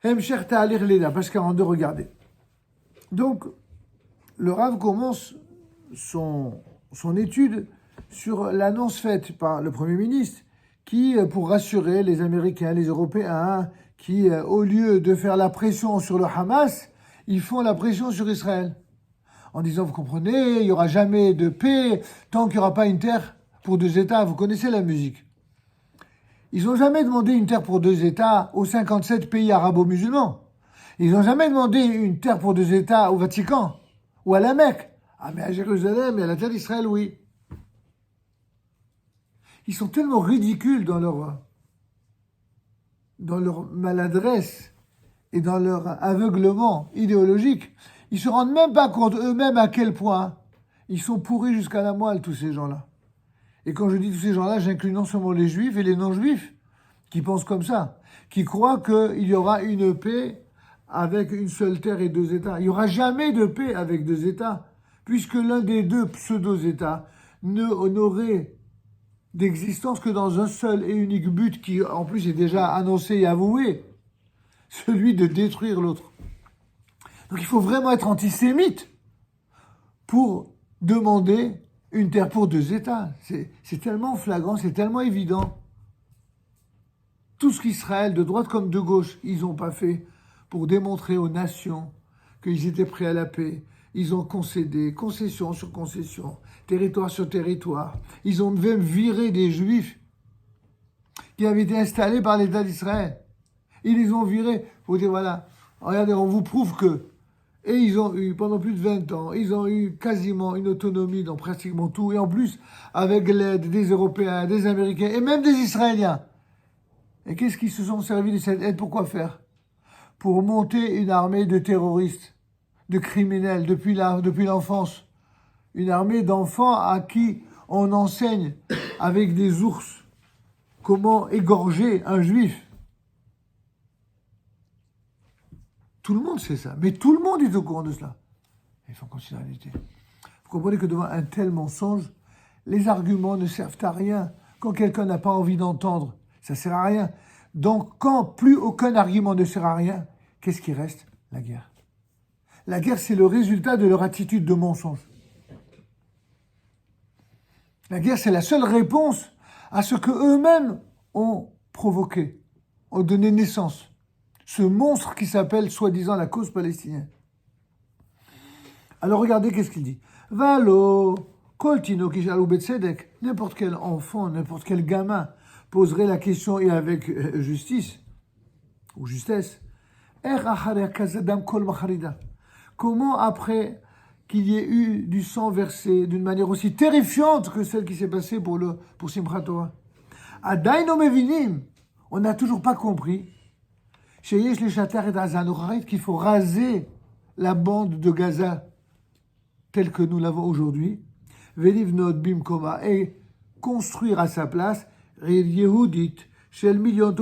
Hemshech Ta'alir Leda, page 42, regardez. Donc, le Rav commence son étude sur l'annonce faite par le Premier ministre qui, pour rassurer les Américains, les Européens, qui, au lieu de faire la pression sur le Hamas, ils font la pression sur Israël. En disant, vous comprenez, il n'y aura jamais de paix tant qu'il n'y aura pas une terre pour deux États. Vous connaissez la musique. Ils n'ont jamais demandé une terre pour deux États aux 57 pays arabo-musulmans. Ils n'ont jamais demandé une terre pour deux États au Vatican ou à la Mecque. Ah, mais à Jérusalem et à la terre d'Israël, oui. Ils sont tellement ridicules dans leur maladresse et dans leur aveuglement idéologique. Ils ne se rendent même pas compte eux-mêmes à quel point ils sont pourris jusqu'à la moelle, tous ces gens-là. Et quand je dis tous ces gens-là, j'inclus non seulement les juifs et les non-juifs qui pensent comme ça, qui croient qu'il y aura une paix avec une seule terre et deux États. Il n'y aura jamais de paix avec deux États, puisque l'un des deux pseudo-États n'aurait d'existence que dans un seul et unique but qui, en plus, est déjà annoncé et avoué, celui de détruire l'autre. Donc il faut vraiment être antisémite pour demander une terre pour deux États. C'est tellement flagrant, c'est tellement évident. Tout ce qu'Israël, de droite comme de gauche, ils n'ont pas fait pour démontrer aux nations qu'ils étaient prêts à la paix. Ils ont concédé, concession sur concession, territoire sur territoire. Ils ont même viré des Juifs qui avaient été installés par l'État d'Israël. Ils les ont virés pour dire, voilà, regardez, on vous prouve que... Et ils ont eu, pendant plus de 20 ans, ils ont eu quasiment une autonomie dans pratiquement tout. Et en plus, avec l'aide des Européens, des Américains et même des Israéliens. Et qu'est-ce qu'ils se sont servis de cette aide? Pour quoi faire? Pour monter une armée de terroristes, de criminels depuis l'enfance. Une armée d'enfants à qui on enseigne avec des ours comment égorger un juif. Tout le monde sait ça, mais tout le monde est au courant de cela. Il faut continuer à lutter. Vous comprenez que devant un tel mensonge, les arguments ne servent à rien. Quand quelqu'un n'a pas envie d'entendre, ça ne sert à rien. Donc, quand plus aucun argument ne sert à rien, qu'est-ce qui reste? La guerre. La guerre, c'est le résultat de leur attitude de mensonge. La guerre, c'est la seule réponse à ce que eux-mêmes ont provoqué, ont donné naissance. Ce monstre qui s'appelle soi-disant la cause palestinienne. Alors regardez qu'est-ce qu'il dit. Valo, koltino kishalou betsedek, n'importe quel enfant, n'importe quel gamin poserait la question et avec justice ou justesse. Comment après qu'il y ait eu du sang versé d'une manière aussi terrifiante que celle qui s'est passée pour Simchat Torah, Adaino mevinim, on n'a toujours pas compris qu'il faut raser la bande de Gaza telle que nous l'avons aujourd'hui, et construire à sa place Yehudit, c'est-à-dire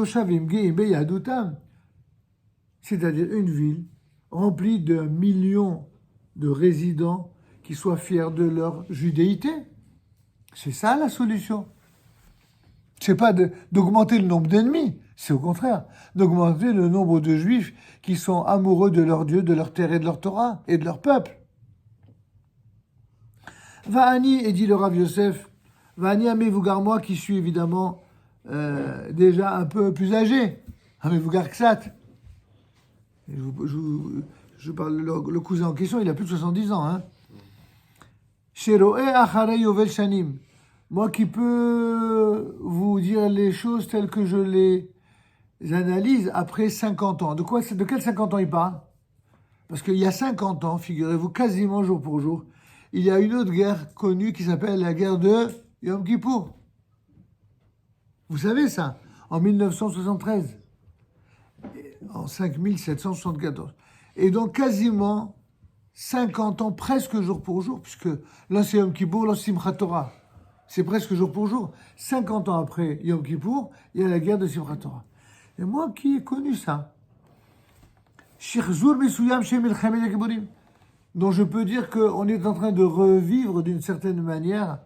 une ville remplie de millions de résidents qui soient fiers de leur judéité. C'est ça la solution. C'est pas d'augmenter le nombre d'ennemis, c'est au contraire d'augmenter le nombre de juifs qui sont amoureux de leur Dieu, de leur terre et de leur Torah et de leur peuple. Va'ani, et dit le Rav Yosef, Va'ani Amevougar, moi qui suis évidemment déjà un peu plus âgé, Amevougar Ksat. Je parle le cousin en question, il a plus de 70 ans. Hein. Sheroe Acharei Yovel Shanim. Moi qui peux vous dire les choses telles que je les analyse après 50 ans. De quel 50 ans il parle? Parce qu'il y a 50 ans, figurez-vous, quasiment jour pour jour, il y a une autre guerre connue qui s'appelle la guerre de Yom Kippour. Vous savez ça? En 1973. En 5774. Et donc quasiment 50 ans, presque jour pour jour, puisque là c'est Yom Kippour, là c'est Simchat Torah. C'est presque jour pour jour. 50 ans après Yom Kippour, il y a la guerre de Simchat Torah. Et moi qui ai connu ça, dont je peux dire qu'on est en train de revivre d'une certaine manière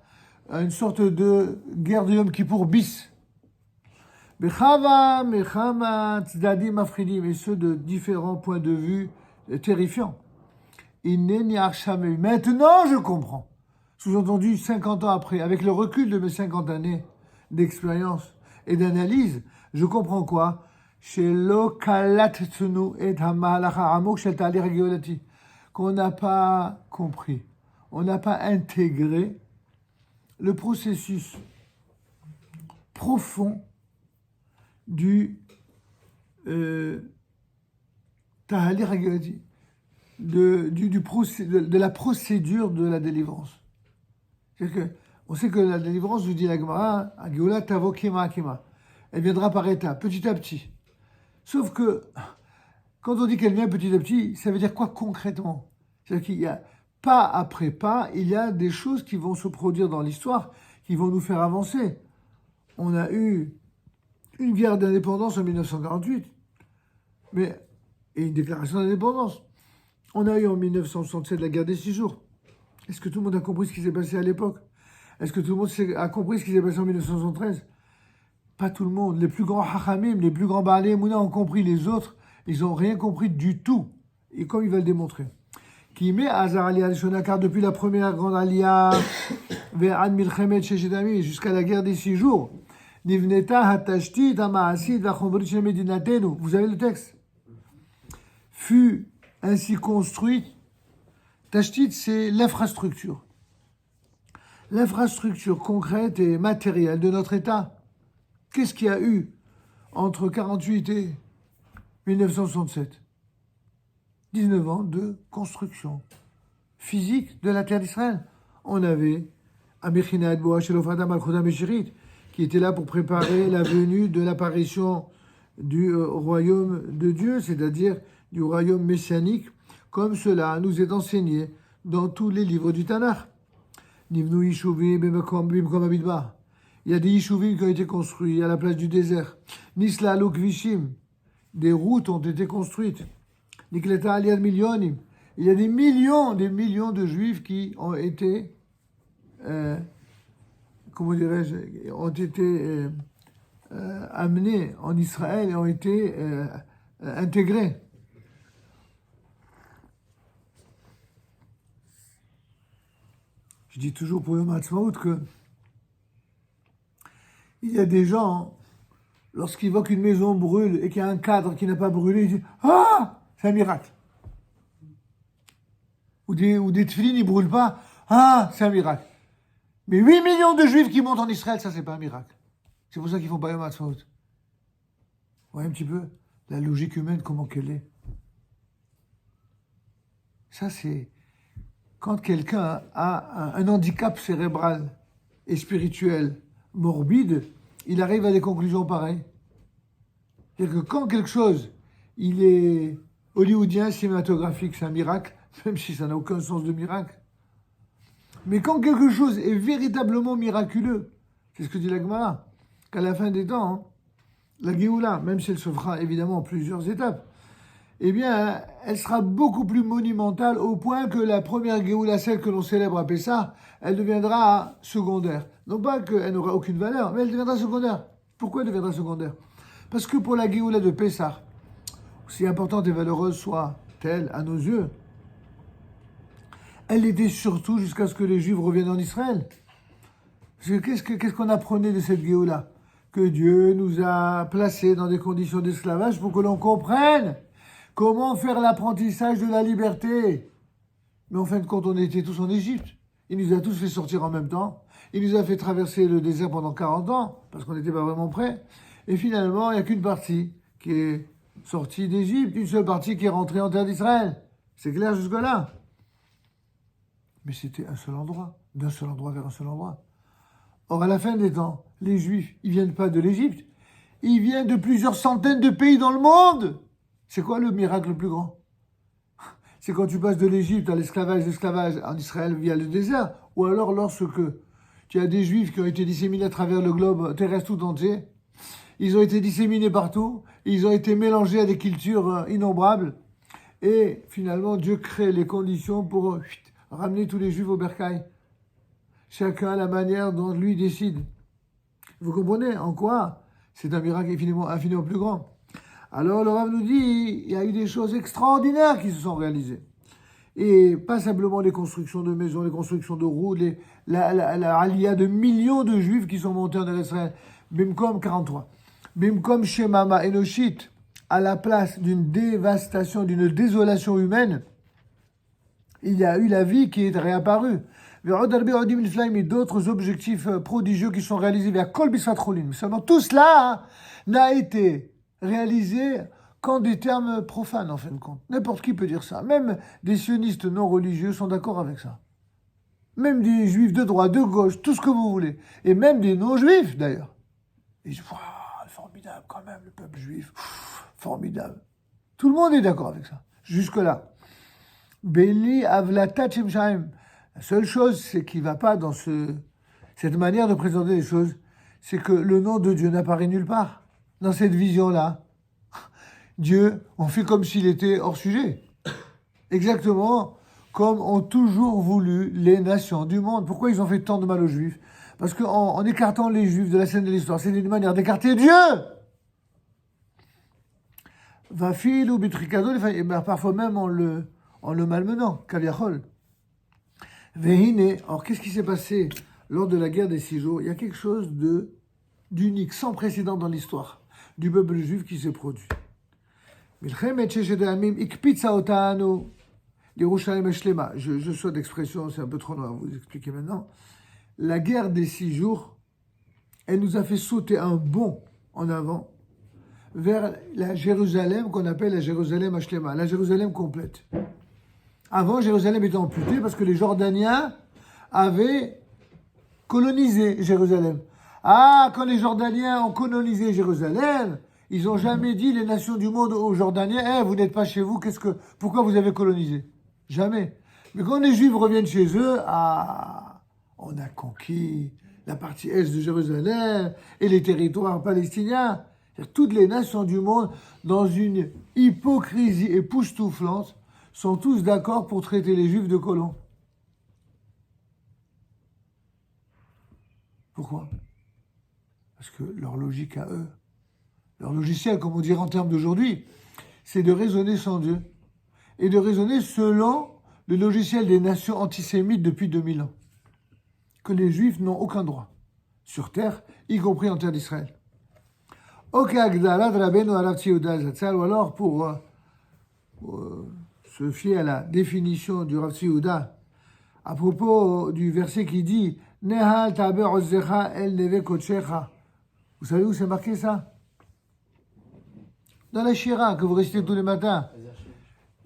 une sorte de guerre de Yom Kippour bis. Bechava, Mechama, Tzdadim, Afridim, et ceux de différents points de vue terrifiants. Maintenant, je comprends. Sous-entendu, 50 ans après, avec le recul de mes 50 années d'expérience et d'analyse, je comprends quoi? Qu'on n'a pas compris, on n'a pas intégré le processus profond du Tahali Ragolati, de la procédure de la délivrance. C'est-à-dire que, on sait que la délivrance, vous dit la Gemara, Agiola Tavo Kima Kima. Elle viendra par étapes, petit à petit. Sauf que, quand on dit qu'elle vient petit à petit, ça veut dire quoi concrètement? C'est-à-dire qu'il y a pas après pas, il y a des choses qui vont se produire dans l'histoire, qui vont nous faire avancer. On a eu une guerre d'indépendance en 1948, et une déclaration d'indépendance. On a eu en 1967 la guerre des 6 jours. Est-ce que tout le monde a compris ce qui s'est passé à l'époque? Est-ce que tout le monde a compris ce qui s'est passé en 1973? Pas tout le monde. Les plus grands hachamim, les plus grands Baalei Emouna ont compris. Les autres, ils n'ont rien compris du tout. Et comme ils veulent démontrer. Qui met Hazar Aliyah Rishona, car depuis la première grande Aliyah, Ve'ad Milchemet Sheshedami, jusqu'à la guerre des 6 jours, Nivneta Hatashtit Hamaasit Vachomrit Shel Medinatenu. Vous avez le texte? Fut ainsi construite. Tashtit, c'est l'infrastructure. L'infrastructure concrète et matérielle de notre État. Qu'est-ce qu'il y a eu entre 1948 et 1967? 19 ans de construction physique de la terre d'Israël. On avait Amechina et Boach Elofadam al-Khodam Eshirit, qui était là pour préparer la venue de l'apparition du royaume de Dieu, c'est-à-dire du royaume messianique, comme cela nous est enseigné dans tous les livres du Tanakh. Nivnu Yishuvim Bimkom Abidba. Il y a des Yishuvim qui ont été construits à la place du désert. Nisla Lokvishim. Des routes ont été construites. Nikleta Aliad Millionim. Il y a des millions de Juifs qui ont été, amenés en Israël et ont été intégrés. Je dis toujours pour Yom HaAtzmaut que il y a des gens, lorsqu'ils voient qu'une maison brûle et qu'il y a un cadre qui n'a pas brûlé, ils disent « Ah, c'est un miracle !» Ou des tefilines, ils ne brûlent pas. « Ah, c'est un miracle !» Mais 8 millions de Juifs qui montent en Israël, ça, c'est pas un miracle. C'est pour ça qu'ils font pas Yom HaAtzmaut. Vous voyez un petit peu la logique humaine, comment qu'elle est. Ça, c'est... Quand quelqu'un a un handicap cérébral et spirituel morbide, il arrive à des conclusions pareilles. C'est-à-dire que quand quelque chose, il est hollywoodien, cinématographique, c'est un miracle, même si ça n'a aucun sens de miracle. Mais quand quelque chose est véritablement miraculeux, c'est ce que dit la Gemara, qu'à la fin des temps, la Géoula, même si elle se fera évidemment en plusieurs étapes, eh bien, elle sera beaucoup plus monumentale au point que la première Géoula, celle que l'on célèbre à Pessah, elle deviendra secondaire. Non pas qu'elle n'aura aucune valeur, mais elle deviendra secondaire. Pourquoi elle deviendra secondaire? Parce que pour la Géoula de Pessah, si importante et valeureuse soit-elle à nos yeux, elle était surtout jusqu'à ce que les Juifs reviennent en Israël. Qu'est-ce qu'on apprenait de cette Géoula? Que Dieu nous a placés dans des conditions d'esclavage pour que l'on comprenne comment faire l'apprentissage de la liberté. Mais en fin de compte, on était tous en Égypte. Il nous a tous fait sortir en même temps. Il nous a fait traverser le désert pendant 40 ans, parce qu'on n'était pas vraiment prêts. Et finalement, il n'y a qu'une partie qui est sortie d'Égypte, une seule partie qui est rentrée en terre d'Israël. C'est clair jusque-là? Mais c'était un seul endroit, d'un seul endroit vers un seul endroit. Or, à la fin des temps, les Juifs, ils viennent pas de l'Égypte, ils viennent de plusieurs centaines de pays dans le monde. C'est quoi le miracle le plus grand? C'est quand tu passes de l'Égypte à l'esclavage en Israël via le désert, ou alors lorsque tu as des Juifs qui ont été disséminés à travers le globe terrestre tout entier, ils ont été disséminés partout, ils ont été mélangés à des cultures innombrables, et finalement Dieu crée les conditions pour ramener tous les Juifs au bercail. Chacun à la manière dont lui décide. Vous comprenez en quoi C'est un miracle infiniment plus grand. Alors le Rav nous dit, il y a eu des choses extraordinaires qui se sont réalisées. Et pas simplement les constructions de maisons, les constructions de routes, la aliyah de millions de juifs qui sont montés en Israël. Bimkom 43. Bimkom Shemama Enoshit, à la place d'une dévastation, d'une désolation humaine, il y a eu la vie qui est réapparue. Et d'autres objectifs prodigieux qui sont réalisés vers Kol Bisrat Cholin. Mais seulement tout cela n'a été réalisé qu'en des termes profanes, en fin de compte. N'importe qui peut dire ça. Même des sionistes non religieux sont d'accord avec ça. Même des juifs de droite, de gauche, tout ce que vous voulez. Et même des non-juifs, d'ailleurs. Et je vois, formidable quand même, le peuple juif. Formidable. Tout le monde est d'accord avec ça. Jusque-là. Beli avlata chemshaim. La seule chose, c'est qu'il ne va pas dans cette manière de présenter les choses, c'est que le nom de Dieu n'apparaît nulle part. Dans cette vision-là, Dieu, on fait comme s'il était hors sujet. Exactement comme ont toujours voulu les nations du monde. Pourquoi ils ont fait tant de mal aux Juifs? Parce qu'en écartant les Juifs de la scène de l'histoire, c'est une manière d'écarter Dieu. Va-fil ou bitricado, parfois même en le malmenant, kaviachol. Vehine, alors qu'est-ce qui s'est passé lors de la guerre des 6 jours? Il y a quelque chose d'unique, sans précédent dans l'histoire du peuple juif qui s'est produit. Je saute d'expression, c'est un peu trop long à vous expliquer maintenant. La guerre des 6 jours, elle nous a fait sauter un bond en avant vers la Jérusalem qu'on appelle la Jérusalem Hashlema, la Jérusalem complète. Avant, Jérusalem était amputée parce que les Jordaniens avaient colonisé Jérusalem. Ah, quand les Jordaniens ont colonisé Jérusalem, ils n'ont jamais dit, les nations du monde, aux Jordaniens, vous n'êtes pas chez vous, pourquoi vous avez colonisé? Jamais. Mais quand les Juifs reviennent chez eux, on a conquis la partie est de Jérusalem et les territoires palestiniens. Toutes les nations du monde, dans une hypocrisie époustouflante, sont tous d'accord pour traiter les Juifs de colons. Pourquoi? Parce que leur logique à eux, leur logiciel, comme on dirait en termes d'aujourd'hui, c'est de raisonner sans Dieu et de raisonner selon le logiciel des nations antisémites depuis 2000 ans. Que les Juifs n'ont aucun droit sur terre, y compris en terre d'Israël. Ok, Agdala de Rabbeinu Harav Tzvi Yehuda Zatzal, ou alors pour se fier à la définition du Rav Tzvi Yehuda à propos du verset qui dit Nehal taber ozzecha el neve kodshecha. Vous savez où c'est marqué ça? Dans la Shira que vous récitez tous les matins.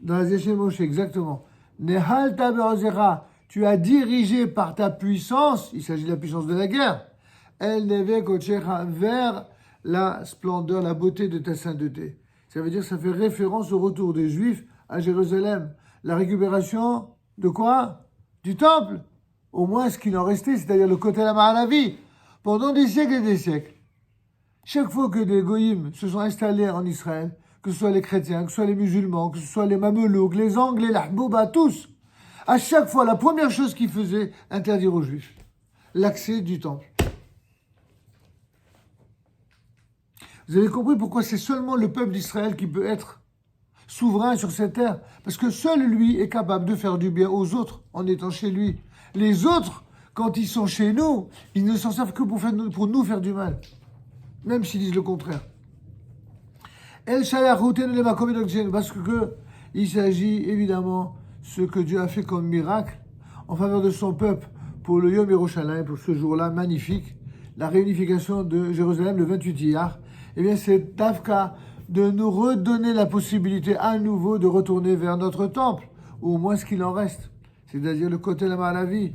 Dans la Zéché Moshe, exactement. Nehal taber ozzecha. Tu as dirigé par ta puissance, il s'agit de la puissance de la guerre, el neve kodshecha, vers la splendeur, la beauté de ta sainteté. Ça veut dire que ça fait référence au retour des Juifs à Jérusalem. La récupération de quoi? Du temple. Au moins ce qu'il en restait, c'est-à-dire le Kotel HaMa'alavi. Pendant des siècles et des siècles. Chaque fois que des goïms se sont installés en Israël, que ce soit les chrétiens, que ce soit les musulmans, que ce soit les mamelouks, les anglais, les Ahbouba, tous, à chaque fois, la première chose qu'ils faisaient, interdire aux Juifs l'accès du temple. Vous avez compris pourquoi c'est seulement le peuple d'Israël qui peut être souverain sur cette terre? Parce que seul lui est capable de faire du bien aux autres en étant chez lui. Les autres, quand ils sont chez nous, ils ne s'en servent que pour nous faire du mal. Même s'ils disent le contraire. Parce que il s'agit évidemment ce que Dieu a fait comme miracle en faveur de son peuple pour le Yom Yerushalayim, pour ce jour-là magnifique, la réunification de Jérusalem le 28 Iyar. Eh bien, c'est Tafka de nous redonner la possibilité à nouveau de retourner vers notre temple, ou au moins ce qu'il en reste, c'est-à-dire le Kotel HaMa'alavi.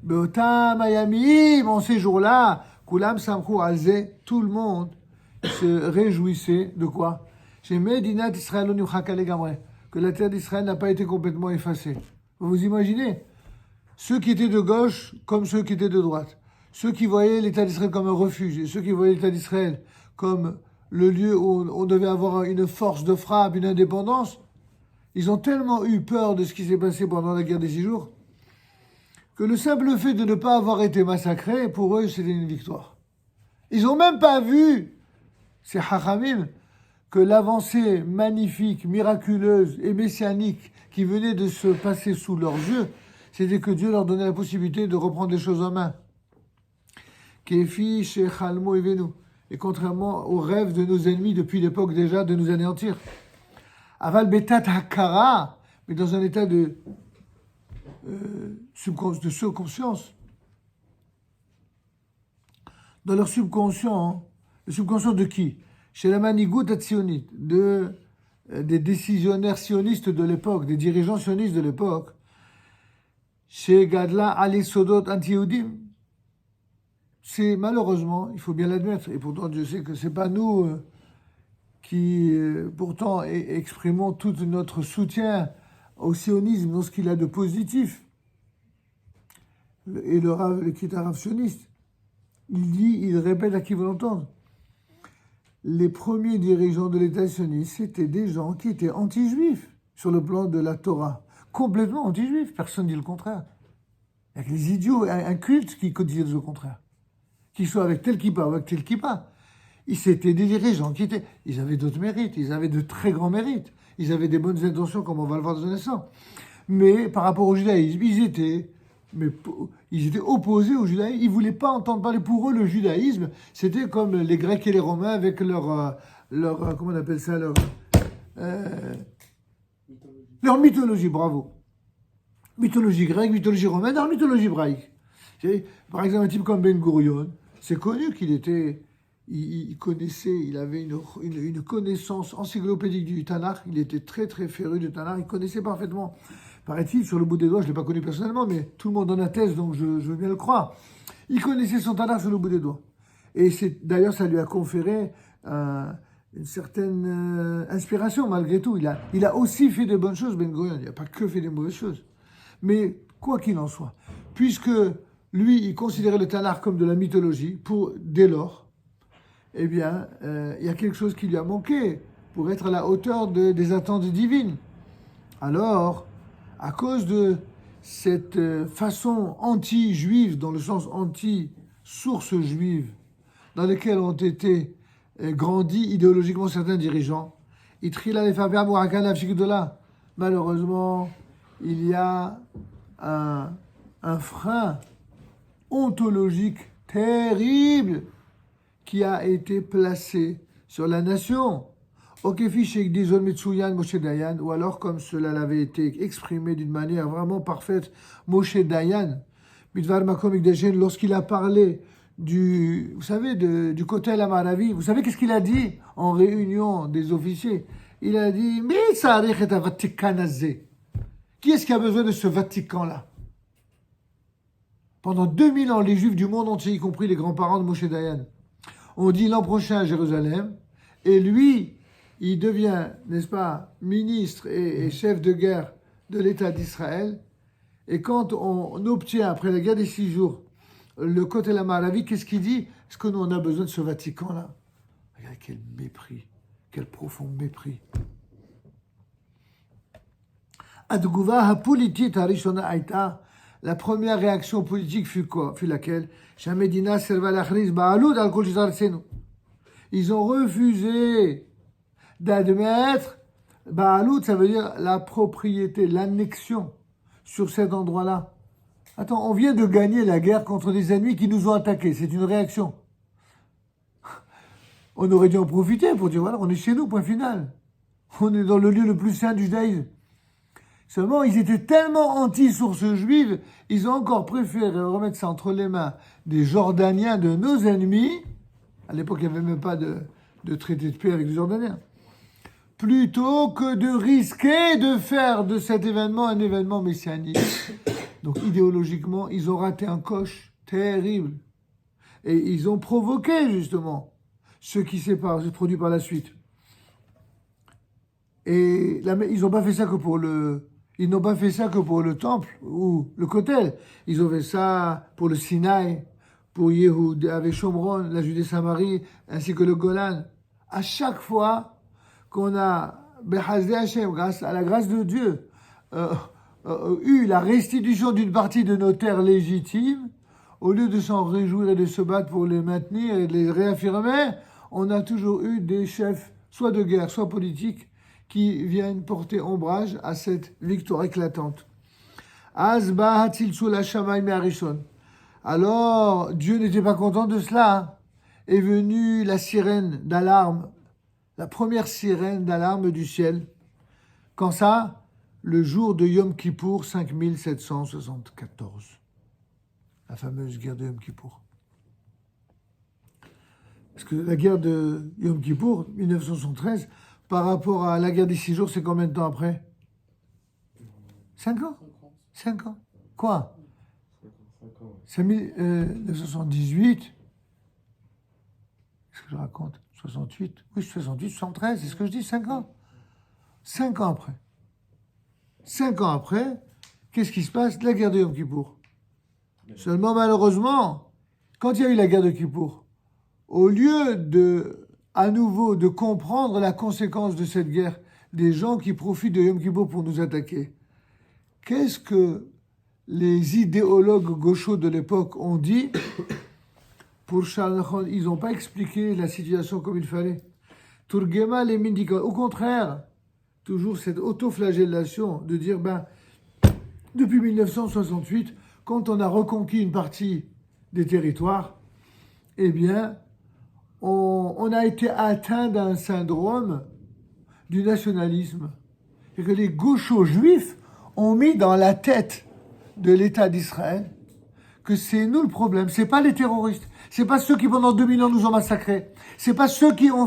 Beotam Ayamim, en ces jours-là, Kulam Samchou Alze, tout le monde se réjouissait de quoi? Chez Medinat Israël que la terre d'Israël n'a pas été complètement effacée. Vous imaginez? Ceux qui étaient de gauche comme ceux qui étaient de droite. Ceux qui voyaient l'État d'Israël comme un refuge et ceux qui voyaient l'État d'Israël comme le lieu où on devait avoir une force de frappe, une indépendance, ils ont tellement eu peur de ce qui s'est passé pendant la guerre des 6 jours que le simple fait de ne pas avoir été massacrés, pour eux, c'était une victoire. Ils n'ont même pas vu ces Hachamim, que l'avancée magnifique, miraculeuse et messianique qui venait de se passer sous leurs yeux, c'était que Dieu leur donnait la possibilité de reprendre les choses en main. Kefi Shechalmo Evenu. Et contrairement aux rêves de nos ennemis depuis l'époque déjà de nous anéantir. Aval Betat Hakara, mais dans un état de surconscience. Dans leur subconscient, hein. Le subconscient de qui? Chez la Manigout Sionite, des décisionnaires sionistes de l'époque, des dirigeants sionistes de l'époque, chez Gadla Ali Sodot Anti-Yehudim. C'est malheureusement, il faut bien l'admettre, et pourtant Dieu sait que ce n'est pas nous qui pourtant exprimons tout notre soutien au sionisme dans ce qu'il a de positif. Et le Kitarav sioniste, il répète à qui veut l'entendre. Les premiers dirigeants de l'État sioniste, c'était des gens qui étaient anti-juifs sur le plan de la Torah. Complètement anti-juifs, personne ne dit le contraire. Il y a que les idiots, un culte qui disent le contraire. Qu'ils soient avec tel kippa ou avec tel kippa. C'était des dirigeants ils avaient d'autres mérites, ils avaient de très grands mérites. Ils avaient des bonnes intentions, comme on va le voir dans un instant. Mais par rapport au judaïsme, ils étaient opposés au judaïsme. Ils ne voulaient pas entendre parler. Pour eux, le judaïsme, c'était comme les Grecs et les Romains avec leur comment on appelle ça, leur mythologie, bravo. Mythologie grecque, mythologie romaine, leur mythologie hébraïque. Par exemple, un type comme Ben Gurion, c'est connu qu'il était, il connaissait, il avait une connaissance encyclopédique du Tanakh, il était très très féru du Tanakh, il connaissait parfaitement, paraît-il, sur le bout des doigts, je ne l'ai pas connu personnellement, mais tout le monde en atteste, donc je veux bien le croire. Il connaissait son Tanakh sur le bout des doigts. Et d'ailleurs, ça lui a conféré une certaine inspiration, malgré tout. Il a aussi fait de bonnes choses, Ben Gurion, il n'a pas que fait des mauvaises choses. Mais quoi qu'il en soit, puisque lui, il considérait le Tanakh comme de la mythologie, dès lors, eh bien, il y a quelque chose qui lui a manqué pour être à la hauteur des attentes divines. Alors, à cause de cette façon anti-juive, dans le sens anti-source juive, dans laquelle ont été grandis idéologiquement certains dirigeants, malheureusement, il y a un frein ontologique terrible qui a été placé sur la nation. Ou alors comme cela l'avait été exprimé d'une manière vraiment parfaite, Moshe Dayan, lorsqu'il a parlé du Kotel Amaravi, vous savez qu'est-ce qu'il a dit en réunion des officiers? Il a dit, qui est-ce qui a besoin de ce Vatican-là? Pendant 2000 ans, les Juifs du monde entier, y compris les grands-parents de Moshe Dayan, ont dit l'an prochain à Jérusalem, et lui, il devient, n'est-ce pas, ministre et chef de guerre de l'État d'Israël, et quand on obtient, après la guerre des 6 jours, le Kotel Amaravi, qu'est-ce qu'il dit? Est-ce que nous, on a besoin de ce Vatican-là? Regardez quel mépris, quel profond mépris. La première réaction politique fut quoi? Fut laquelle? Ils ont refusé d'admettre Ba'alout, ça veut dire la propriété, l'annexion sur cet endroit-là. Attends, on vient de gagner la guerre contre des ennemis qui nous ont attaqués. C'est une réaction. On aurait dû en profiter pour dire, voilà, on est chez nous, point final. On est dans le lieu le plus saint du judaïsme. Seulement, ils étaient tellement anti-source juive, ils ont encore préféré remettre ça entre les mains des Jordaniens, de nos ennemis. À l'époque, il n'y avait même pas de traité de paix avec les Jordaniens. Plutôt que de risquer de faire de cet événement un événement messianique. Donc, idéologiquement, ils ont raté un coche terrible. Et ils ont provoqué, justement, ce qui s'est produit par la suite. Et ils n'ont pas fait ça que pour le temple ou le Kotel. Ils ont fait ça pour le Sinaï, pour Yehoud, avec Shomron, la Judée-Samarie, ainsi que le Golan. À chaque fois qu'on a, Behazé Hashem, grâce à la grâce de Dieu, eu la restitution d'une partie de nos terres légitimes, au lieu de s'en réjouir et de se battre pour les maintenir et de les réaffirmer, on a toujours eu des chefs, soit de guerre, soit politiques, qui viennent porter ombrage à cette victoire éclatante. Alors, Dieu n'était pas content de cela. Hein. Est venue la sirène d'alarme, la première sirène d'alarme du ciel. Quand ça? Le jour de Yom Kippour, 5774. La fameuse guerre de Yom Kippour. Parce que la guerre de Yom Kippour, 1973, par rapport à la guerre des 6 jours, c'est combien de temps après? 5 ans? 5 ans. Quoi? 5 ans. 1978. Qu'est-ce que je raconte? 68. Oui, 68, 73, c'est ce que je dis, 5 ans. 5 ans après. 5 ans après, qu'est-ce qui se passe? La guerre de Yom Kippour. Seulement, malheureusement, quand il y a eu la guerre de Kippour, au lieu à nouveau de comprendre la conséquence de cette guerre, des gens qui profitent de Yom Kippour pour nous attaquer, qu'est-ce que les idéologues gauchos de l'époque ont dit? Pour Charles Nachman, ils n'ont pas expliqué la situation comme il fallait. Turgema les Mindika. Au contraire, toujours cette autoflagellation de dire, depuis 1968, quand on a reconquis une partie des territoires, eh bien, on a été atteint d'un syndrome du nationalisme. Et que les gauchos juifs ont mis dans la tête de l'État d'Israël que c'est nous le problème, c'est pas les terroristes, c'est pas ceux qui pendant 2000 ans nous ont massacrés, c'est pas ceux qui ont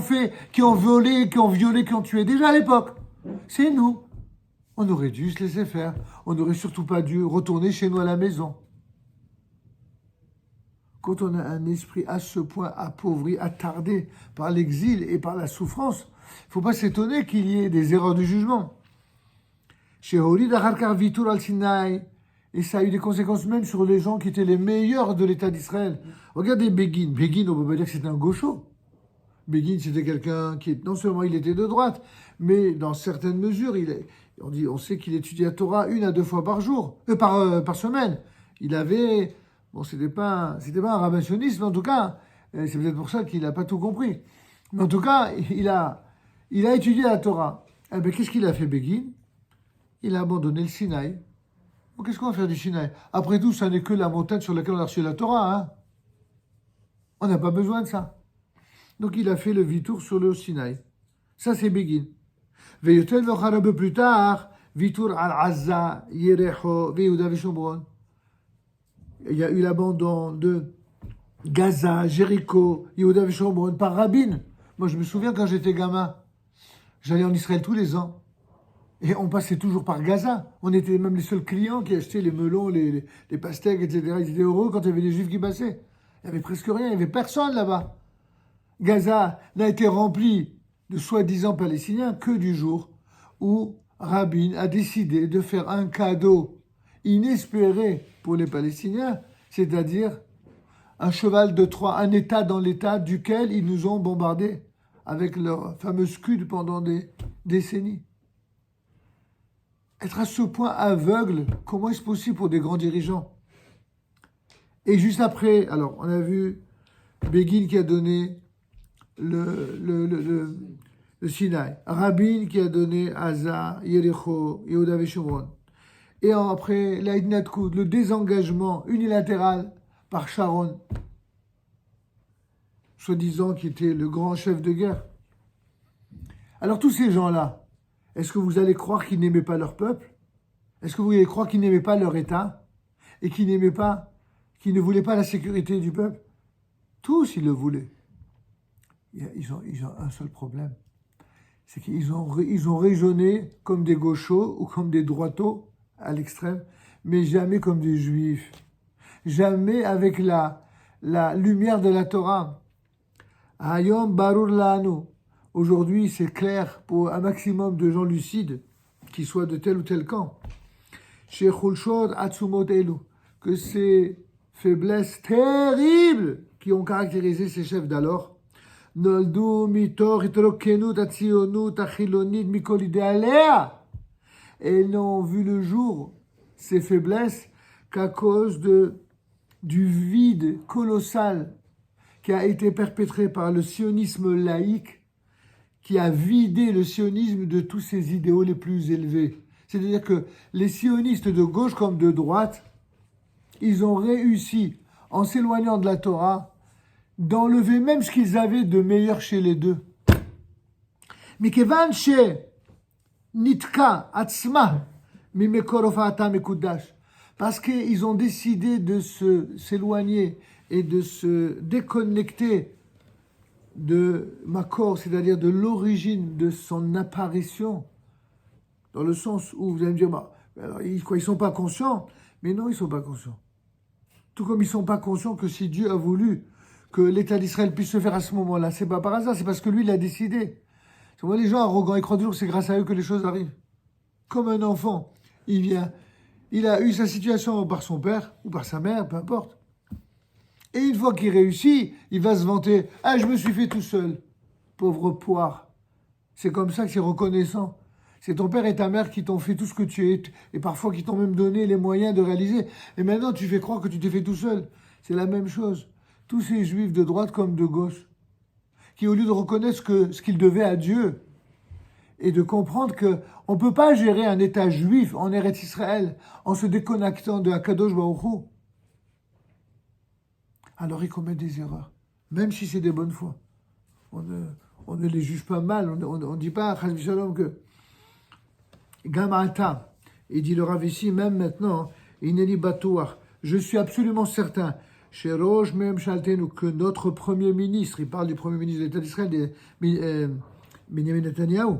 violé, qui ont tué déjà à l'époque, c'est nous. On aurait dû se laisser faire, on n'aurait surtout pas dû retourner chez nous à la maison. Quand on a un esprit à ce point appauvri, attardé par l'exil et par la souffrance, il ne faut pas s'étonner qu'il y ait des erreurs de jugement. Chez Holid Acharkar Vitur al Sinaï, et ça a eu des conséquences même sur les gens qui étaient les meilleurs de l'État d'Israël. Regardez Begin. Begin, on ne peut pas dire que c'était un gaucho. Begin, c'était quelqu'un qui, non seulement il était de droite, mais dans certaines mesures, on sait qu'il étudiait la Torah 1 à 2 fois par jour, par semaine. Il avait, c'était pas un rabbin sioniste, mais en tout cas, c'est peut-être pour ça qu'il n'a pas tout compris. Mais en tout cas, il a étudié la Torah. Eh bien, qu'est-ce qu'il a fait, Begin? Il a abandonné le Sinaï. Bon, qu'est-ce qu'on va faire du Sinaï? Après tout, ça n'est que la montagne sur laquelle on a reçu la Torah. Hein. On n'a pas besoin de ça. Donc il a fait le Vitour sur le Sinaï. Ça, c'est Begin. Veyotel un peu plus tard, Vitour al-Azza, Yerecho, Veyouda Veshomron. Il y a eu l'abandon de Gaza, Jéricho, Yehuda Veshomron par Rabin. Moi, je me souviens quand j'étais gamin, j'allais en Israël tous les ans. Et on passait toujours par Gaza. On était même les seuls clients qui achetaient les melons, les pastèques, etc. Ils étaient heureux quand il y avait des juifs qui passaient. Il n'y avait presque rien, il n'y avait personne là-bas. Gaza n'a été rempli de soi-disant Palestiniens que du jour où Rabin a décidé de faire un cadeau inespéré pour les Palestiniens, c'est-à-dire un cheval de Troie, un État dans l'État duquel ils nous ont bombardés avec leur fameux scud pendant des décennies. Être à ce point aveugle, comment est-ce possible pour des grands dirigeants? Et juste après, alors, on a vu Begin qui a donné le Sinaï, Rabin qui a donné Gaza, Yericho, Yehuda Veshomron. Et après, l'Aïdnatkout, le désengagement unilatéral par Sharon, soi-disant qui était le grand chef de guerre. Alors tous ces gens-là, est-ce que vous allez croire qu'ils n'aimaient pas leur peuple? Est-ce que vous allez croire qu'ils n'aimaient pas leur État? Et qu'ils ne voulaient pas la sécurité du peuple? Tous, ils le voulaient. Ils ont un seul problème. C'est qu'ils ont raisonné comme des gauchos ou comme des droitos à l'extrême, mais jamais comme des juifs. Jamais avec la lumière de la Torah. Hayom barur lanu. Aujourd'hui, c'est clair pour un maximum de gens lucides, qui soient de tel ou tel camp, chez Khulshod Atsumot Elu, que ces faiblesses terribles qui ont caractérisé ces chefs d'alors, Noldu mitor hitrokenut atzionut achilonit mikol idealea, et n'ont vu le jour, ces faiblesses, qu'à cause du vide colossal qui a été perpétré par le sionisme laïque, qui a vidé le sionisme de tous ses idéaux les plus élevés. C'est-à-dire que les sionistes de gauche comme de droite, ils ont réussi, en s'éloignant de la Torah, d'enlever même ce qu'ils avaient de meilleur chez les deux. מכיוון שנתקע עצמה ממקור הופעתם מקודש, parce qu'ils ont décidé de s'éloigner et de se déconnecter de Makor, c'est-à-dire de l'origine de son apparition, dans le sens où vous allez me dire, bah, alors, ils sont pas conscients, mais non, ils sont pas conscients. Tout comme ils sont pas conscients que si Dieu a voulu que l'État d'Israël puisse se faire à ce moment-là, c'est pas par hasard, c'est parce que lui, il a décidé. Vous voyez, les gens arrogants, ils croient toujours que c'est grâce à eux que les choses arrivent. Comme un enfant, il a eu sa situation par son père ou par sa mère, peu importe. Et une fois qu'il réussit, il va se vanter. « Ah, je me suis fait tout seul. » Pauvre poire. C'est comme ça que c'est reconnaissant. C'est ton père et ta mère qui t'ont fait tout ce que tu es, et parfois qui t'ont même donné les moyens de réaliser. Et maintenant, tu fais croire que tu t'es fait tout seul. C'est la même chose. Tous ces juifs de droite comme de gauche, qui au lieu de reconnaître ce qu'ils devaient à Dieu, et de comprendre qu'on ne peut pas gérer un État juif en Eretz Israël en se déconnectant de Akadosh Baruch Hu, alors ils commettent des erreurs, même si c'est des bonnes fois. On ne les juge pas mal, on ne dit pas Chas v'Shalom que Gamata, il dit le Rav ici, même maintenant, Ineni Batouach, je suis absolument certain, chez Rosh Mem Shaltenu, que notre Premier ministre, il parle du Premier ministre de l'État d'Israël, Benjamin Netanyahu,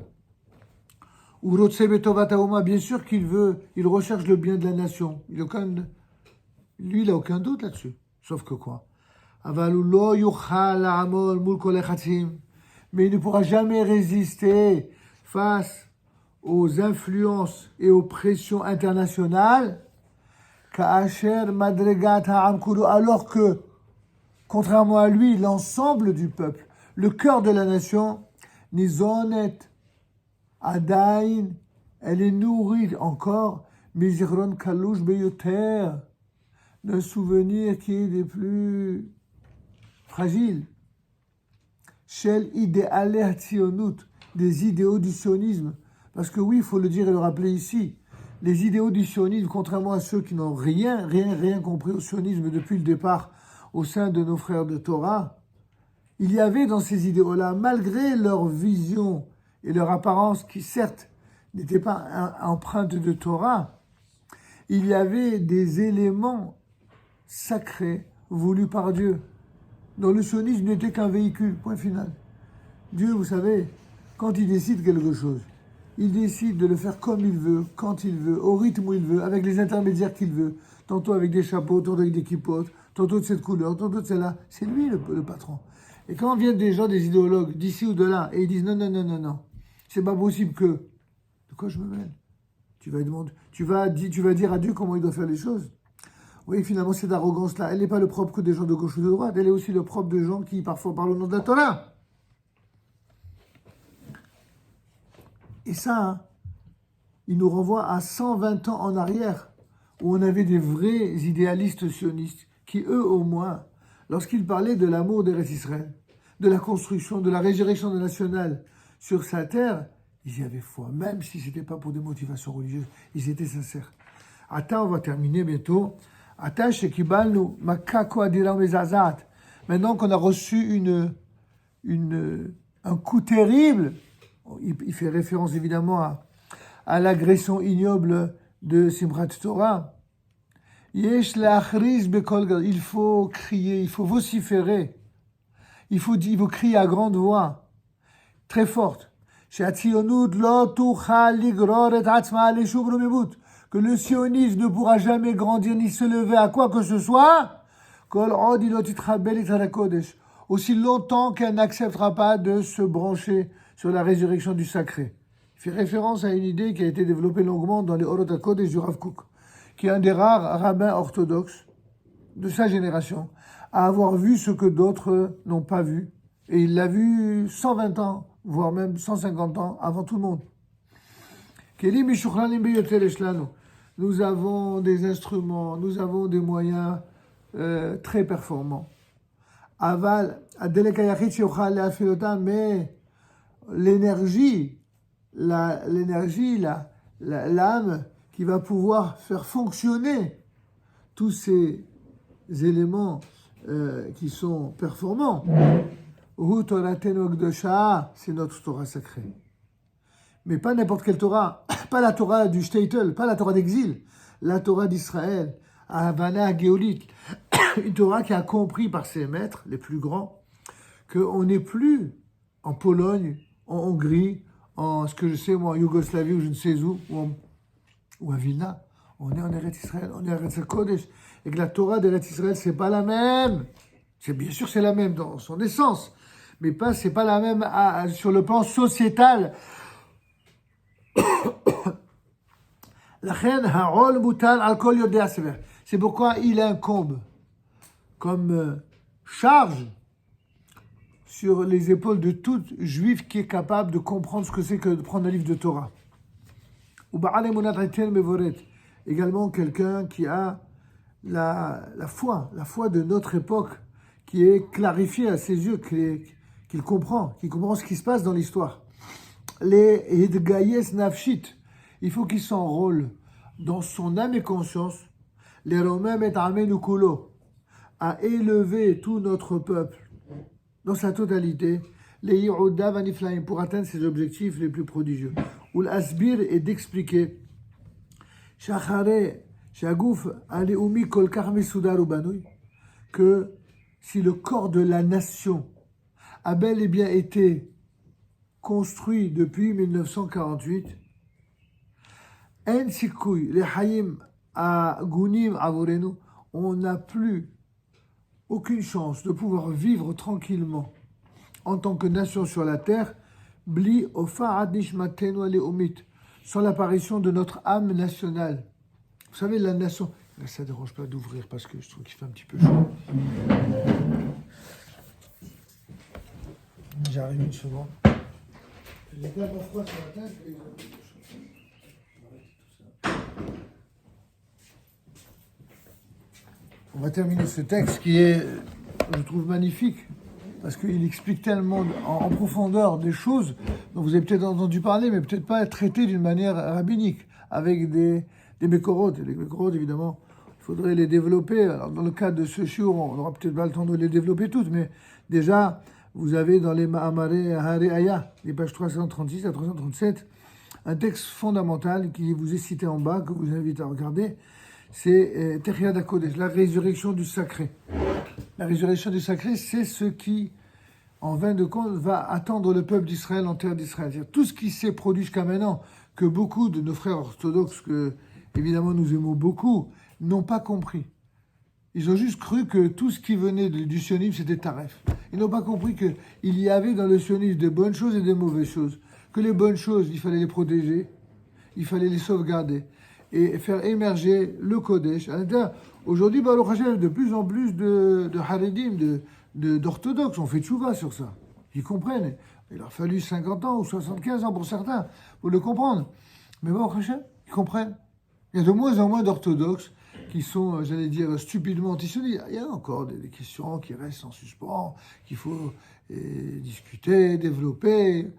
ou Rotse Betovat Haoma, bien sûr il recherche le bien de la nation. Lui, il n'a aucun doute là-dessus. Sauf que quoi? Mais il ne pourra jamais résister face aux influences et aux pressions internationales, alors que, contrairement à lui, l'ensemble du peuple, le cœur de la nation, Nizonet, Adain, elle est nourrie encore, Mizichron Kalouch Beyoter, d'un souvenir qui est des plus fragiles. Shel idéalé Tzionut, des idéaux du sionisme. Parce que oui, il faut le dire et le rappeler ici, les idéaux du sionisme, contrairement à ceux qui n'ont rien compris au sionisme depuis le départ au sein de nos frères de Torah, il y avait dans ces idéaux-là, malgré leur vision et leur apparence qui certes n'étaient pas empreintes de Torah, il y avait des éléments sacrés voulus par Dieu, dont le sionisme n'était qu'un véhicule, point final. Dieu, vous savez, quand il décide quelque chose, il décide de le faire comme il veut, quand il veut, au rythme où il veut, avec les intermédiaires qu'il veut, tantôt avec des chapeaux, tantôt avec des kippotes, tantôt de cette couleur, tantôt de celle-là. C'est lui le patron. Et quand viennent des gens, des idéologues, d'ici ou de là, et ils disent non, c'est pas possible que... De quoi je me mêle? Tu vas dire à Dieu comment il doit faire les choses. Oui, finalement, cette arrogance-là, elle n'est pas le propre que des gens de gauche ou de droite, elle est aussi le propre de gens qui parfois parlent au nom de la Torah. Et ça, il nous renvoie à 120 ans en arrière, où on avait des vrais idéalistes sionistes, qui eux au moins, lorsqu'ils parlaient de l'amour d'Eretz Israël, de la construction, de la résurrection nationale sur sa terre, ils y avaient foi, même si ce n'était pas pour des motivations religieuses, ils étaient sincères. Attends, on va terminer bientôt. Attends, Shekibalnu, Makako Adiram Ezazat. Maintenant qu'on a reçu un coup terrible, il fait référence évidemment à l'agression ignoble de Simchat Torah. Yesh la'achriz bekol gadol. Il faut crier, il faut vociférer. Il faut crier à grande voix, très forte. She'atzionut lo tuchal ligror et atzma leshub rumibut. Que le sionisme ne pourra jamais grandir ni se lever à quoi que ce soit. Kol od ilot itchabel itzad hakodesh. Aussi longtemps qu'elle n'acceptera pas de se brancher sur la résurrection du sacré. Il fait référence à une idée qui a été développée longuement dans les Orot HaKodesh du Rav Kook, qui est un des rares rabbins orthodoxes de sa génération, à avoir vu ce que d'autres n'ont pas vu. Et il l'a vu 120 ans, voire même 150 ans avant tout le monde. Nous avons des instruments, nous avons des moyens très performants. Aval, Adelek Hayachid Sheochal Le'afilotam, mais l'énergie, l'âme qui va pouvoir faire fonctionner tous ces éléments qui sont performants. Hu Toratenu Kdosha, c'est notre Torah sacrée. Mais pas n'importe quelle Torah, pas la Torah du Shtetl, pas la Torah d'exil, la Torah d'Israël, à Havana, Géolite, une Torah qui a compris par ses maîtres, les plus grands, qu'on n'est plus en Pologne, en Hongrie, en ce que je sais, moi, en Yougoslavie ou je ne sais où, ou à Vilna. On est en Eretz Israël, on est en Eretz Kodesh. Et que la Torah d'Eretz Israël, c'est pas la même. C'est bien sûr c'est la même dans son essence, mais c'est pas la même sur le plan sociétal. C'est pourquoi il incombe comme charge sur les épaules de tout juif qui est capable de comprendre ce que c'est que de prendre un livre de Torah. Également quelqu'un qui a la foi de notre époque, qui est clarifiée à ses yeux, qu'il comprend ce qui se passe dans l'histoire. Les Hidgayes Nafshit, il faut qu'il s'enrôle dans son âme et conscience, les Romains mettent Amenu Kulo, à élever tout notre peuple dans sa totalité, les Yehuda Vaniflaim, pour atteindre ses objectifs les plus prodigieux. Ou l'asbir est d'expliquer Shachare, Shagouf, Aleoumi Kolkar Mesudar Ubanoui, que si le corps de la nation a bel et bien été construit depuis 1948, En Sikoui, les Hayim à Gounim Avorenu, on n'a plus aucune chance de pouvoir vivre tranquillement en tant que nation sur la terre, Bli Ofa Adnishmatenu Aleomit, sans l'apparition de notre âme nationale. Vous savez, la nation. Ça ne dérange pas d'ouvrir parce que je trouve qu'il fait un petit peu chaud. J'arrive une seconde. J'ai tellement froid sur la tête. On va terminer ce texte qui est, je trouve, magnifique parce qu'il explique tellement en profondeur des choses dont vous avez peut-être entendu parler, mais peut-être pas traité d'une manière rabbinique, avec des mécorotes. Les mécorotes, évidemment, il faudrait les développer. Alors, dans le cadre de ce shiur, on n'aura peut-être pas le temps de les développer toutes, mais déjà, vous avez dans les Mahamaré Hareaya, les pages 336 à 337, un texte fondamental qui vous est cité en bas, que je vous invite à regarder, c'est Techiyat HaKodesh, la résurrection du sacré. La résurrection du sacré, c'est ce qui, en fin de compte, va attendre le peuple d'Israël en terre d'Israël. C'est-à-dire tout ce qui s'est produit jusqu'à maintenant, que beaucoup de nos frères orthodoxes, que évidemment nous aimons beaucoup, n'ont pas compris. Ils ont juste cru que tout ce qui venait du sionisme, c'était taref. Ils n'ont pas compris qu'il y avait dans le sionisme des bonnes choses et des mauvaises choses. Que les bonnes choses, il fallait les protéger, il fallait les sauvegarder et faire émerger le Kodesh. À l'intérieur, aujourd'hui, Baruch Hashem, de plus en plus de Haredim, d'orthodoxes, on fait tchouva sur ça. Ils comprennent. Il leur a fallu 50 ans ou 75 ans pour certains pour le comprendre. Mais Baruch Hashem, ils comprennent. Il y a de moins en moins d'orthodoxes qui sont, j'allais dire, stupidement antisionistes. Il y a encore des questions qui restent en suspens, qu'il faut discuter, développer.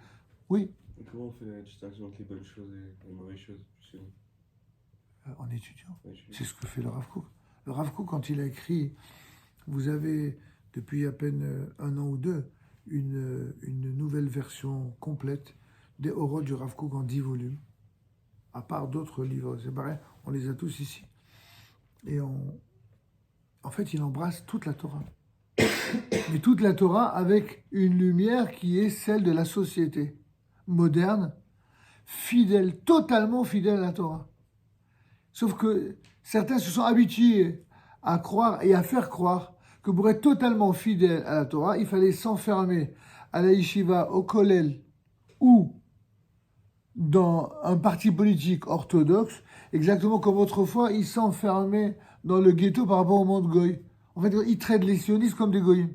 Oui. Et comment on fait la distinction entre les bonnes choses et les mauvaises choses chez nous? En étudiant. C'est ce que fait le Rav Kook. Le Rav Kook, quand il a écrit, vous avez, depuis à peine un an ou deux, une nouvelle version complète des Orot du Rav Kook en 10 volumes, à part d'autres livres. C'est pareil, on les a tous ici. Et en fait, il embrasse toute la Torah. Mais toute la Torah avec une lumière qui est celle de la société moderne, fidèle, totalement fidèle à la Torah. Sauf que certains se sont habitués à croire et à faire croire que pour être totalement fidèle à la Torah, il fallait s'enfermer à la yeshiva, au kollel ou dans un parti politique orthodoxe, exactement comme autrefois, ils s'enfermaient dans le ghetto par rapport au monde goy. En fait, ils traitent les sionistes comme des goyim.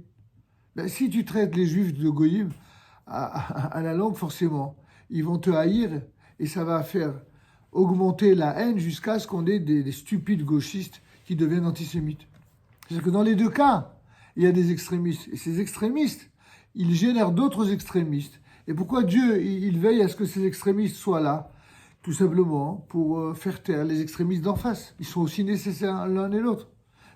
Ben, si tu traites les juifs de goyim, à la longue, forcément, ils vont te haïr et ça va faire augmenter la haine jusqu'à ce qu'on ait des stupides gauchistes qui deviennent antisémites. C'est-à-dire que dans les deux cas, il y a des extrémistes. Et ces extrémistes, ils génèrent d'autres extrémistes. Et pourquoi Dieu, il veille à ce que ces extrémistes soient là? Tout simplement pour faire taire les extrémistes d'en face. Ils sont aussi nécessaires l'un et l'autre.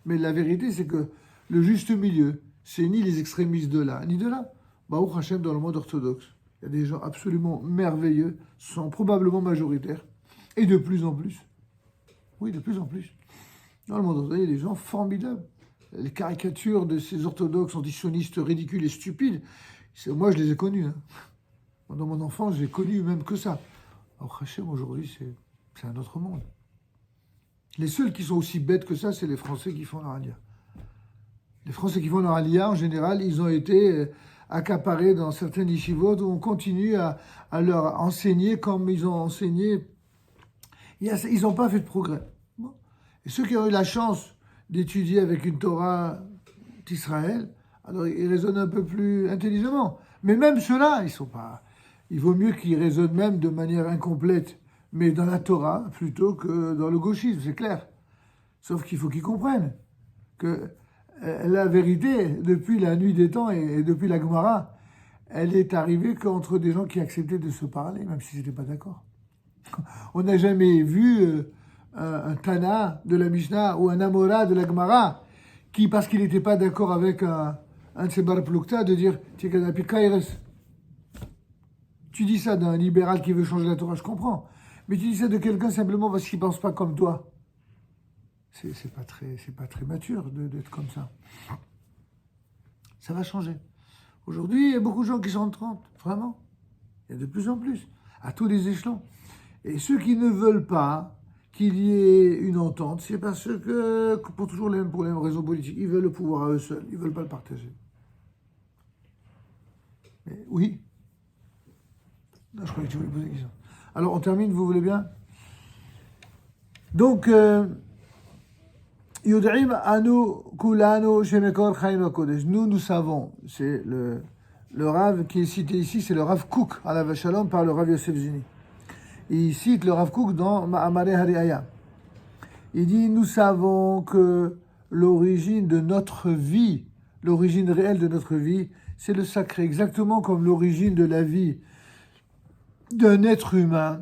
Mais la vérité, c'est que le juste milieu, c'est ni les extrémistes de là, ni de là. Baruch Hashem, dans le monde orthodoxe, il y a des gens absolument merveilleux, sont probablement majoritaires, et de plus en plus. Oui, de plus en plus. Dans le monde orthodoxe, il y a des gens formidables. Les caricatures de ces orthodoxes antisionistes ridicules et stupides, moi, je les ai connus. Hein. Dans mon enfance, j'ai connu même que ça. Alors, Hachem, aujourd'hui, c'est un autre monde. Les seuls qui sont aussi bêtes que ça, c'est les Français qui font leur aliyah. Les Français qui font leur aliyah, en général, ils ont été accaparés dans certaines yeshivot où on continue à leur enseigner comme ils ont enseigné. Ils n'ont pas fait de progrès. Bon. Et ceux qui ont eu la chance d'étudier avec une Torah d'Israël, alors ils raisonnent un peu plus intelligemment. Mais même ceux-là, ils sont pas... Il vaut mieux qu'ils raisonnent même de manière incomplète, mais dans la Torah, plutôt que dans le gauchisme, c'est clair. Sauf qu'il faut qu'ils comprennent que la vérité, depuis la nuit des temps et depuis la Gemara, elle est arrivée qu'entre des gens qui acceptaient de se parler, même s'ils n'étaient pas d'accord. On n'a jamais vu un Tana de la Mishnah ou un Amora de la Gemara qui, parce qu'il n'était pas d'accord avec un de ses bar plukta, de dire « Tikadapi Kaires ». Tu dis ça d'un libéral qui veut changer la Torah, je comprends. Mais tu dis ça de quelqu'un simplement parce qu'il ne pense pas comme toi. C'est pas très mature d'être comme ça. Ça va changer. Aujourd'hui, il y a beaucoup de gens qui sont en 30, vraiment. Il y a de plus en plus, à tous les échelons. Et ceux qui ne veulent pas qu'il y ait une entente, c'est parce que, pour toujours pour les mêmes raisons politiques, ils veulent le pouvoir à eux seuls, ils ne veulent pas le partager. Mais oui. Non, je croyais que tu voulais poser une question. Alors, on termine, vous voulez bien? Donc, Yud'im anu kulanu shemekor chaim hakodesh. Nous savons, c'est le Rav qui est cité ici, c'est le Rav Kook, alav shalom, par le Rav Yosef Zini. Il cite le Rav Kook dans Ma'amarei Hariaya. Il dit, nous savons que l'origine de notre vie, l'origine réelle de notre vie, c'est le sacré, exactement comme l'origine de la vie d'un être humain,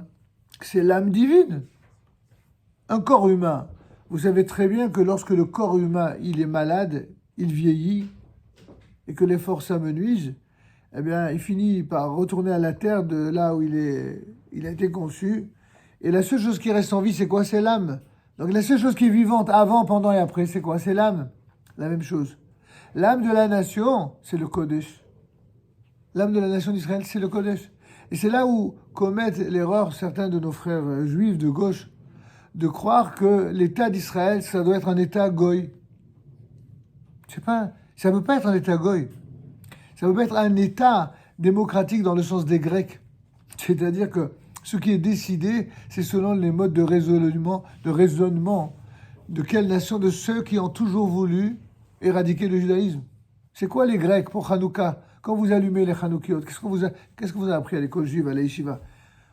c'est l'âme divine. Un corps humain. Vous savez très bien que lorsque le corps humain, il est malade, il vieillit, et que les forces amenuisent, eh bien, il finit par retourner à la terre de là où il a été conçu. Et la seule chose qui reste en vie, c'est quoi? C'est l'âme. Donc la seule chose qui est vivante avant, pendant et après, c'est quoi? C'est l'âme. La même chose. L'âme de la nation, c'est le Kodesh. L'âme de la nation d'Israël, c'est le Kodesh. Et c'est là où commettent l'erreur certains de nos frères juifs de gauche, de croire que l'État d'Israël, ça doit être un État goy. Ça ne peut pas être un État goy. Ça ne peut pas être un État démocratique dans le sens des Grecs. C'est-à-dire que ce qui est décidé, c'est selon les modes de raisonnement de quelle nation? De ceux qui ont toujours voulu éradiquer le judaïsme. C'est quoi les Grecs pour Hanouka? Quand vous allumez les Hanoukiot, qu'est-ce que vous a appris à l'école juive, à la Yeshiva?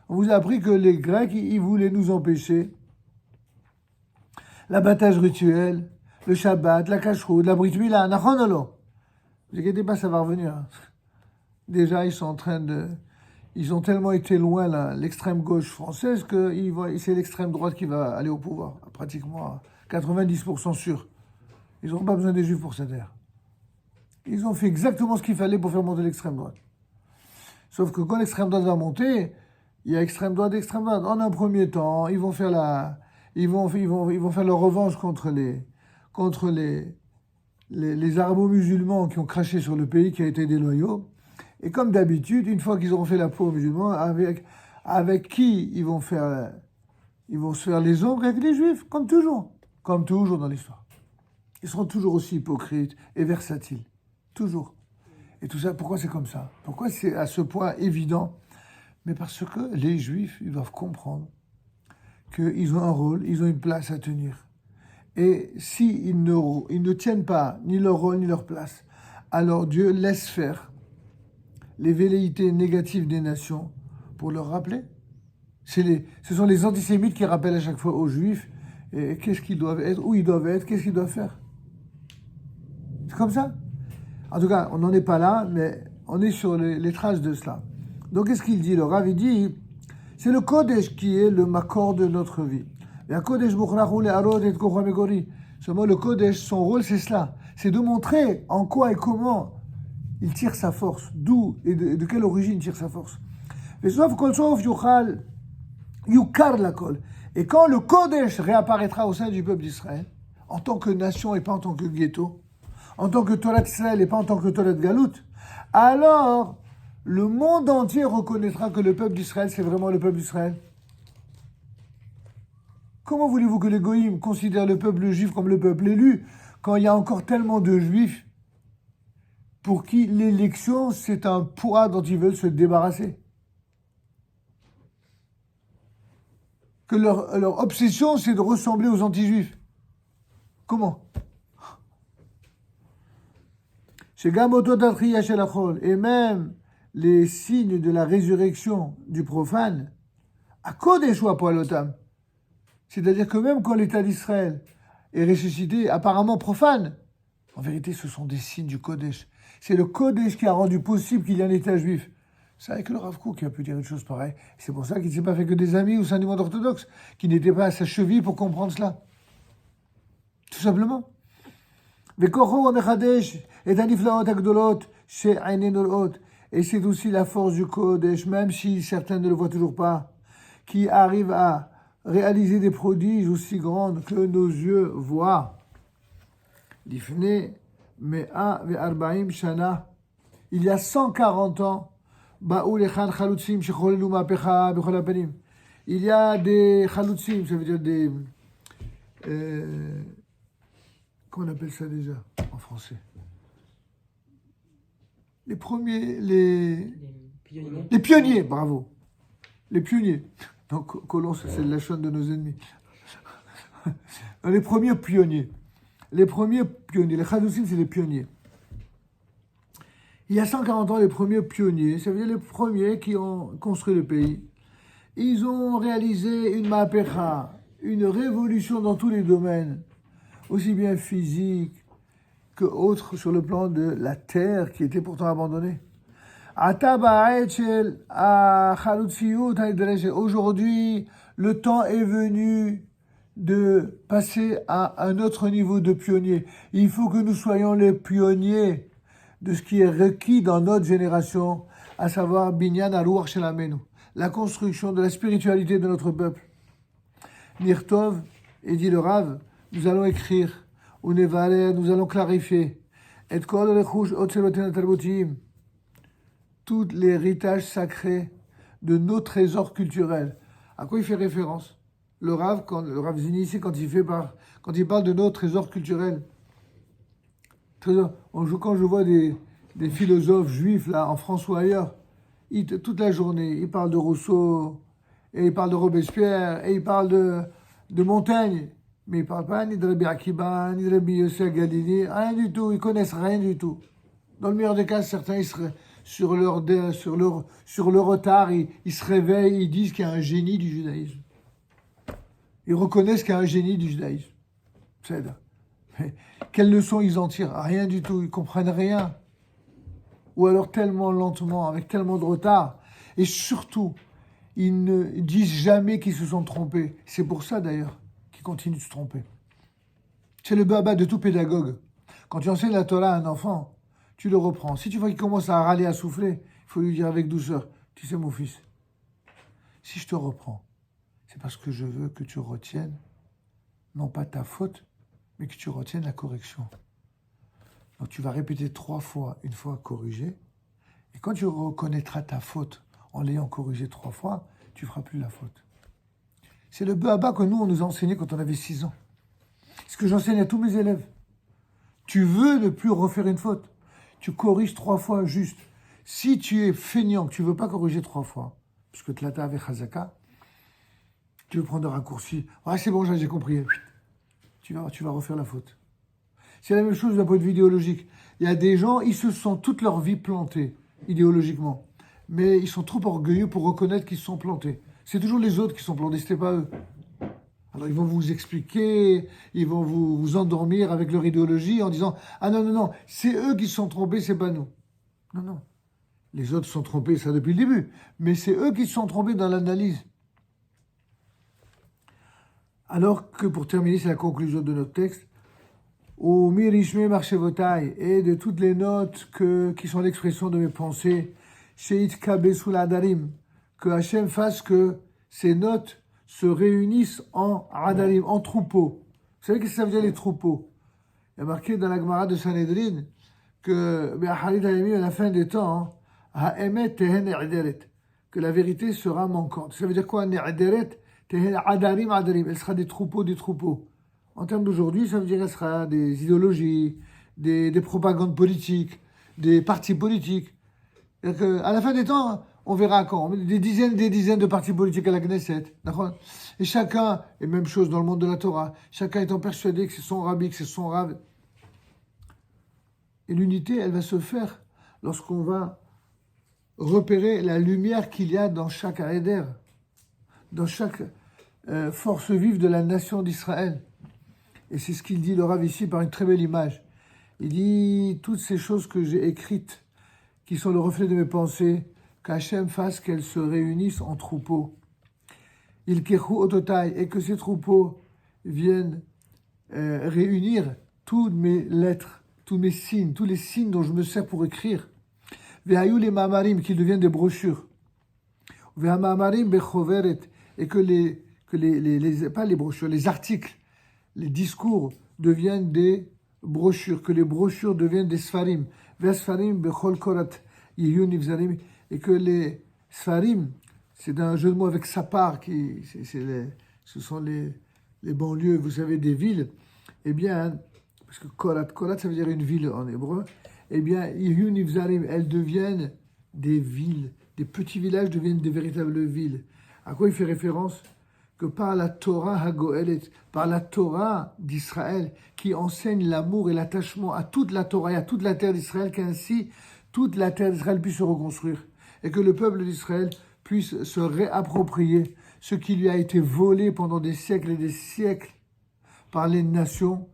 On vous a appris que les Grecs, ils voulaient nous empêcher l'abattage rituel, le Shabbat, la Kashrut, la Brit Mila, Nachonolo. Ne vous inquiétez pas, ça va revenir. Déjà, ils ont tellement été loin, là, l'extrême gauche française, que c'est l'extrême droite qui va aller au pouvoir, pratiquement à 90% sûr. Ils n'auront pas besoin des Juifs pour cette ère. Ils ont fait exactement ce qu'il fallait pour faire monter l'extrême droite. Sauf que quand l'extrême droite va monter, il y a extrême droite et extrême droite. En un premier temps, ils vont faire leur revanche contre les arabo-musulmans qui ont craché sur le pays, qui a été déloyaux. Et comme d'habitude, une fois qu'ils auront fait la peau aux musulmans, avec qui ils vont se faire les ongles? Avec les Juifs, comme toujours dans l'histoire. Ils seront toujours aussi hypocrites et versatiles. Toujours. Et tout ça, pourquoi c'est comme ça? Pourquoi c'est à ce point évident? Mais parce que les Juifs, ils doivent comprendre qu'ils ont un rôle, ils ont une place à tenir. Et s'ils ne tiennent pas ni leur rôle ni leur place, alors Dieu laisse faire les velléités négatives des nations pour leur rappeler. Ce sont les antisémites qui rappellent à chaque fois aux Juifs qu'est-ce qu'ils doivent être, où ils doivent être, qu'est-ce qu'ils doivent faire. C'est comme ça. En tout cas, on n'en est pas là, mais on est sur les traces de cela. Donc, qu'est-ce qu'il dit? Le Rav, il dit, c'est le Kodesh qui est le makor de notre vie. Seulement, le Kodesh, son rôle, c'est cela. C'est de montrer en quoi et comment il tire sa force. D'où et de quelle origine il tire sa force. Et quand le Kodesh réapparaîtra au sein du peuple d'Israël, en tant que nation et pas en tant que ghetto, en tant que Torah d'Israël et pas en tant que Torah de Galout, alors le monde entier reconnaîtra que le peuple d'Israël, c'est vraiment le peuple d'Israël. Comment voulez-vous que les goïms considèrent le peuple juif comme le peuple élu quand il y a encore tellement de juifs pour qui l'élection, c'est un poids dont ils veulent se débarrasser? Que leur obsession, c'est de ressembler aux anti-juifs. Comment? Et même les signes de la résurrection du profane, à Kodesh ou à Poalotam. C'est-à-dire que même quand l'État d'Israël est ressuscité, apparemment profane, en vérité, ce sont des signes du Kodesh. C'est le Kodesh qui a rendu possible qu'il y ait un État juif. C'est avec le Rav Kook qui a pu dire une chose pareille. C'est pour ça qu'il ne s'est pas fait que des amis au sein du monde orthodoxe, qui n'étaient pas à sa cheville pour comprendre cela. Tout simplement. Et c'est aussi la force du Kodesh, même si certains ne le voient toujours pas, qui arrive à réaliser des prodiges aussi grands que nos yeux voient. Il y a 140 ans, il y a des chalutzim, ça veut dire des... comment on appelle ça déjà en français? Les premiers, les pionniers, bravo. Les pionniers. Donc, Colomb, c'est la chaîne de nos ennemis. Les premiers pionniers. Les chalutzim, c'est les pionniers. Il y a 140 ans, les premiers pionniers, ça veut dire les premiers qui ont construit le pays, ils ont réalisé une ma'apecha, une révolution dans tous les domaines, aussi bien physique que autres sur le plan de la terre qui était pourtant abandonnée. Aujourd'hui, le temps est venu de passer à un autre niveau de pionnier. Il faut que nous soyons les pionniers de ce qui est requis dans notre génération, à savoir Binyan Aruach Shelamenu, la construction de la spiritualité de notre peuple. Nirtov, et dit le Rav, nous allons écrire, ou Nevaler, nous allons clarifier, et Kol Rechush Otzeloten Tarbotim, tout l'héritage sacré de nos trésors culturels. À quoi il fait référence? Le Rav Zini ici, quand il parle de nos trésors culturels. Quand je vois des philosophes juifs là, en France ou ailleurs, toute la journée, ils parlent de Rousseau, et ils parlent de Robespierre, et ils parlent de Montaigne, mais ils ne parlent pas ni de Rabbi Akiba, ni de Rabbi Yosef Galili, rien du tout, ils connaissent rien du tout. Dans le meilleur des cas, certains, ils seraient sur le retard, ils se réveillent, ils disent qu'il y a un génie du judaïsme. Ils reconnaissent qu'il y a un génie du judaïsme. C'est ça. Mais quelles leçons ils en tirent? Rien du tout, ils comprennent rien. Ou alors tellement lentement, avec tellement de retard. Et surtout, ils ne disent jamais qu'ils se sont trompés. C'est pour ça d'ailleurs qu'ils continuent de se tromper. C'est le baba de tout pédagogue. Quand tu enseignes la Torah à un enfant, tu le reprends. Si tu vois qu'il commence à râler, à souffler, il faut lui dire avec douceur, tu sais mon fils, si je te reprends, c'est parce que je veux que tu retiennes, non pas ta faute, mais que tu retiennes la correction. Donc tu vas répéter 3 fois, une fois corrigé, et quand tu reconnaîtras ta faute en l'ayant corrigé 3 fois, tu ne feras plus la faute. C'est le baba que nous, on nous a enseigné quand on avait 6 ans. C'est ce que j'enseigne à tous mes élèves. Tu veux ne plus refaire une faute, tu corriges 3 fois juste. Si tu es feignant, que tu ne veux pas corriger 3 fois, puisque Tlata avec Chazaka, tu veux prendre un raccourci. Ah, c'est bon, j'ai compris. Tu vas refaire la faute. C'est la même chose d'un point de vue idéologique. Il y a des gens, ils se sont toute leur vie plantés, idéologiquement. Mais ils sont trop orgueilleux pour reconnaître qu'ils se sont plantés. C'est toujours les autres qui sont plantés, c'était pas eux. Alors ils vont vous expliquer, ils vont vous endormir avec leur idéologie en disant « Ah non, non, non, c'est eux qui se sont trompés, c'est pas nous. » Non, non. Les autres se sont trompés, ça depuis le début. Mais c'est eux qui se sont trompés dans l'analyse. Alors que pour terminer, c'est la conclusion de notre texte. Au Mirishme Marchevotai et de toutes les notes qui sont l'expression de mes pensées, Sheit Kabe Suladarim, que Hachem fasse que ces notes se réunissent en Adarim, en troupeaux. Vous savez qu'est-ce que ça veut dire les troupeaux? Il y a marqué dans la Gemara de Sanhedrin que à la fin des temps, que la vérité sera manquante. Ça veut dire quoi? Elle sera des troupeaux, des troupeaux. En termes d'aujourd'hui, ça veut dire qu'elle sera des idéologies, des propagandes politiques, des partis politiques. À la fin des temps, on verra quand. Des dizaines de partis politiques à la Knesset. D'accord? Et chacun, et même chose dans le monde de la Torah, chacun étant persuadé que c'est son rabbi, que c'est son rav. Et l'unité, elle va se faire lorsqu'on va repérer la lumière qu'il y a dans chaque Aéder, dans chaque force vive de la nation d'Israël. Et c'est ce qu'il dit le Rav ici par une très belle image. Il dit toutes ces choses que j'ai écrites, qui sont le reflet de mes pensées, qu'Hachem fasse qu'elles se réunissent en troupeaux. Il kechu ototai, et que ces troupeaux viennent réunir toutes mes lettres, tous mes signes, tous les signes dont je me sers pour écrire. Vehayu les mamarim, qu'ils deviennent des brochures. Vehamamarim bechoveret, et que pas les brochures, les articles, les discours deviennent des brochures, que les brochures deviennent des sfarim. Vesfarim bechol korat yiyu nivzarim, et que les sfarim, c'est un jeu de mots avec sapar, ce sont les banlieues, vous savez, des villes. Eh bien, parce que korat, ça veut dire une ville en hébreu. Eh bien, yiyu nivzarim, elles deviennent des villes, des petits villages deviennent des véritables villes. À quoi il fait référence? Que par la Torah Hagoelet, par la Torah d'Israël, qui enseigne l'amour et l'attachement à toute la Torah et à toute la terre d'Israël, qu'ainsi toute la terre d'Israël puisse se reconstruire, et que le peuple d'Israël puisse se réapproprier ce qui lui a été volé pendant des siècles et des siècles par les nations.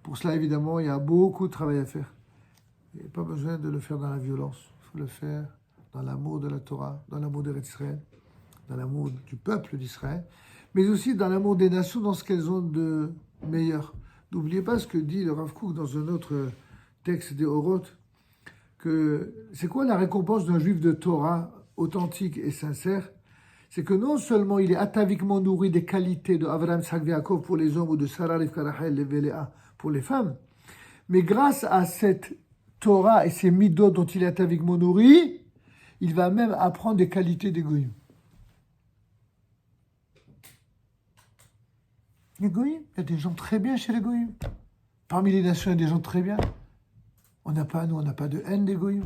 Pour cela, évidemment, il y a beaucoup de travail à faire. Il n'y a pas besoin de le faire dans la violence, il faut le faire dans l'amour de la Torah, dans l'amour d'Israël, dans l'amour du peuple d'Israël, mais aussi dans l'amour des nations, dans ce qu'elles ont de meilleur. N'oubliez pas ce que dit le Rav Kook dans un autre texte des Oroth, que c'est quoi la récompense d'un juif de Torah authentique et sincère? C'est que non seulement il est ataviquement nourri des qualités de Avraham, Yitzhak, Yaakov pour les hommes, ou de Sarah, Rivka, Rachel, et Léa pour les femmes, mais grâce à cette Torah et ces midot dont il est ataviquement nourri, il va même apprendre des qualités des goyim. Les goyim, il y a des gens très bien chez les goyim. Parmi les nations, il y a des gens très bien. On n'a pas de haine des goyim.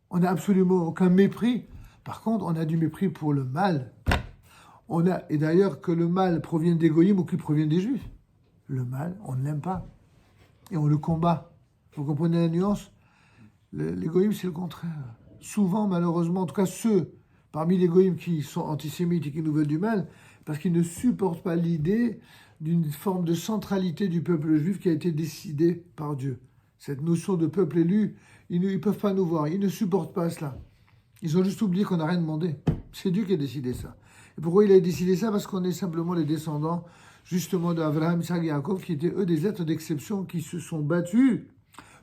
On n'a absolument aucun mépris. Par contre, on a du mépris pour le mal. Et d'ailleurs, que le mal provienne des goyim ou qu'il provienne des juifs. Le mal, on ne l'aime pas. Et on le combat. Vous comprenez la nuance? Les goyim, c'est le contraire. Souvent, malheureusement, en tout cas ceux parmi les goyim qui sont antisémites et qui nous veulent du mal, parce qu'ils ne supportent pas l'idée d'une forme de centralité du peuple juif qui a été décidée par Dieu. Cette notion de peuple élu, ils ne peuvent pas nous voir, ils ne supportent pas cela. Ils ont juste oublié qu'on n'a rien demandé. C'est Dieu qui a décidé ça. Et pourquoi il a décidé ça? Parce qu'on est simplement les descendants, justement, d'Avraham, Yitzhak et Yaakov, qui étaient eux des êtres d'exception, qui se sont battus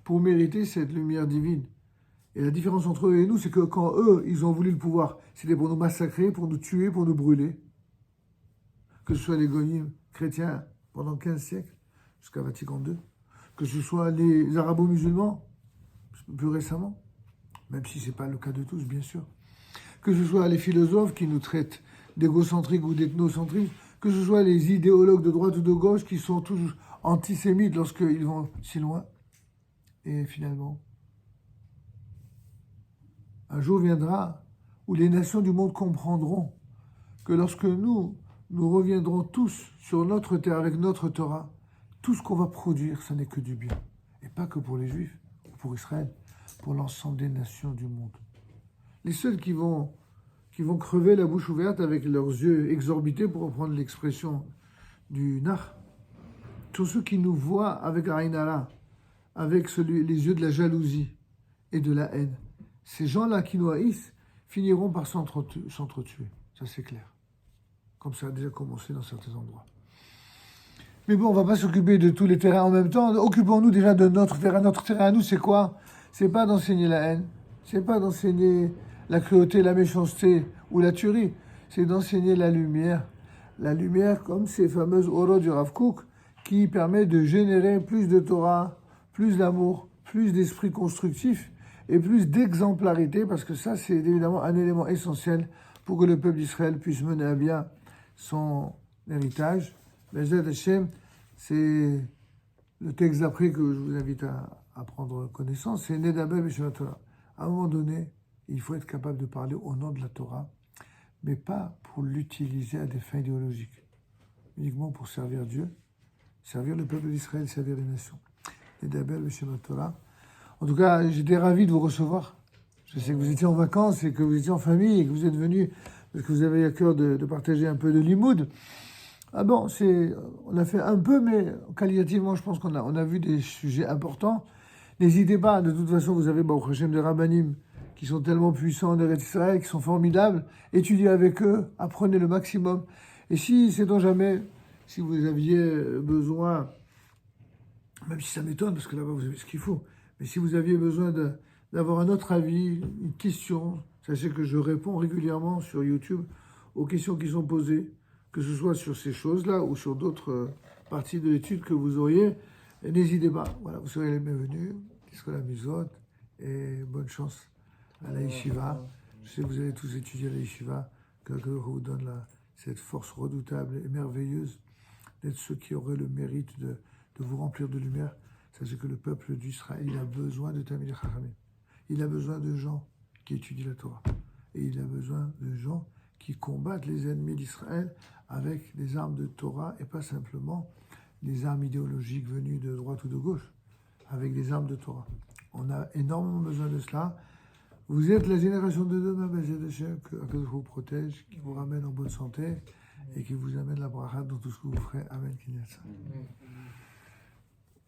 pour mériter cette lumière divine. Et la différence entre eux et nous, c'est que quand eux, ils ont voulu le pouvoir, c'était pour nous massacrer, pour nous tuer, pour nous brûler. Que ce soit les goyim chrétiens pendant 15 siècles, jusqu'à Vatican II, que ce soit les arabo-musulmans, plus récemment, même si ce n'est pas le cas de tous, bien sûr, que ce soit les philosophes qui nous traitent d'égocentriques ou d'ethnocentriques, que ce soit les idéologues de droite ou de gauche qui sont tous antisémites lorsqu'ils vont si loin. Et finalement, un jour viendra où les nations du monde comprendront que lorsque nous reviendrons tous sur notre terre avec notre Torah, tout ce qu'on va produire, ce n'est que du bien. Et pas que pour les Juifs, ou pour Israël, pour l'ensemble des nations du monde. Les seuls qui vont crever la bouche ouverte avec leurs yeux exorbités, pour reprendre l'expression du nar. Tous ceux qui nous voient avec Aïnara, avec les yeux de la jalousie et de la haine, ces gens-là qui nous haïssent finiront par s'entretuer. Ça, c'est clair. Comme ça a déjà commencé dans certains endroits. Mais bon, on va pas s'occuper de tous les terrains en même temps. Occupons-nous déjà de notre terrain. Notre terrain à nous, c'est quoi? C'est pas d'enseigner la haine. C'est pas d'enseigner la cruauté, la méchanceté ou la tuerie. C'est d'enseigner la lumière. La lumière comme ces fameuses oros du Rav Kook qui permet de générer plus de Torah, plus d'amour, plus d'esprit constructif et plus d'exemplarité, parce que ça, c'est évidemment un élément essentiel pour que le peuple d'Israël puisse mener à bien son héritage. Bezat Hashem, c'est le texte d'après que je vous invite à prendre connaissance, c'est Nedabel B'Shem Torah. À un moment donné, il faut être capable de parler au nom de la Torah, mais pas pour l'utiliser à des fins idéologiques, uniquement pour servir Dieu, servir le peuple d'Israël, servir les nations. Nedabel B'Shem Torah. En tout cas, j'étais ravi de vous recevoir. Je sais que vous étiez en vacances et que vous étiez en famille et que vous êtes venus parce que vous avez à cœur de partager un peu de limoud. Ah bon, on a fait un peu, mais qualitativement, je pense qu'on a vu des sujets importants. N'hésitez pas, de toute façon, vous avez Baruch Hashem des Rabbanim qui sont tellement puissants en Eretz Israël, qui sont formidables. Étudiez avec eux, apprenez le maximum. Et si, sait-on jamais, si vous aviez besoin, même si ça m'étonne, parce que là-bas, vous avez ce qu'il faut, mais si vous aviez besoin d'avoir un autre avis, une question, sachez que je réponds régulièrement sur YouTube aux questions qui sont posées, que ce soit sur ces choses-là ou sur d'autres parties de l'étude que vous auriez. Et n'hésitez pas, voilà, vous serez les bienvenus, qu'est-ce la misote, et bonne chance à la yeshiva. Je sais que vous allez tous étudier à la yeshiva, que vous donne cette force redoutable et merveilleuse d'être ceux qui auraient le mérite de vous remplir de lumière. Sachez que le peuple d'Israël, il a besoin de Talmidei Chachamim. Il a besoin de gens qui étudient la Torah. Et il a besoin de gens qui combattent les ennemis d'Israël avec des armes de Torah et pas simplement des armes idéologiques venues de droite ou de gauche, avec des armes de Torah. On a énormément besoin de cela. Vous êtes la génération de demain, que Dieu vous protège, qui vous ramène en bonne santé et qui vous amène la bracha dans tout ce que vous ferez. Amen.